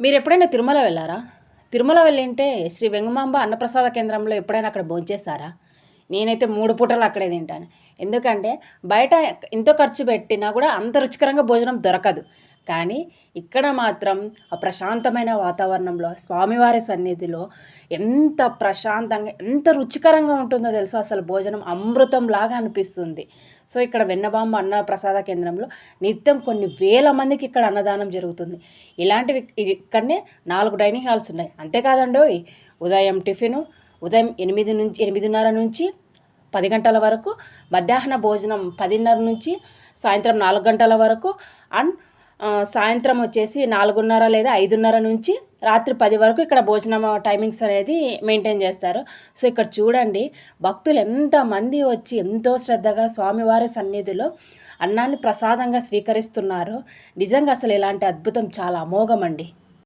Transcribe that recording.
మీరెప్పుడైనా తిరుమల వెళ్లారా? తిరుమల వెళ్ళింటే శ్రీ వెంగమాంబ అన్నప్రసాద కేంద్రంలో ఎప్పుడైనా అక్కడ భోంచేశారా? నేనైతే 3 పూటలు అక్కడే తింటాను. ఎందుకంటే బయట ఎంతో ఖర్చు పెట్టినా గూడా అంత రుచికరంగా భోజనం దొరకదు. కానీ ఇక్కడ మాత్రం ఆ ప్రశాంతమైన వాతావరణంలో స్వామివారి సన్నిధిలో ఎంత ప్రశాంతంగా, ఎంత రుచికరంగా ఉంటుందో తెలుసా అసలు భోజనం అమృతంలాగా అనిపిస్తుంది. సో, ఇక్కడ వెన్నబాంబ అన్న ప్రసాద కేంద్రంలో నిత్యం కొన్ని వేల మందికి ఇక్కడ అన్నదానం జరుగుతుంది. ఇలాంటివి ఇక్కడనే 4 డైనింగ్ హాల్స్ ఉన్నాయి. అంతేకాదండోయ్! ఉదయం టిఫిను, ఉదయం 8:30 నుంచి 10 గంటల వరకు, మధ్యాహ్న భోజనం 10:30 నుంచి సాయంత్రం 4 గంటల వరకు అండ్ సాయంత్రం వచ్చేసి 4:30 లేదా 5:30 నుంచి రాత్రి 10 వరకు ఇక్కడ భోజనం టైమింగ్స్ అనేది మెయింటైన్ చేస్తారు. సో, ఇక్కడ చూడండి భక్తులు ఎంతమంది వచ్చి ఎంతో శ్రద్ధగా స్వామివారి సన్నిధిలో అన్నాన్ని ప్రసాదంగా స్వీకరిస్తున్నారో నిజంగా అసలు ఇలాంటి అద్భుతం చాలా అమోఘమండి.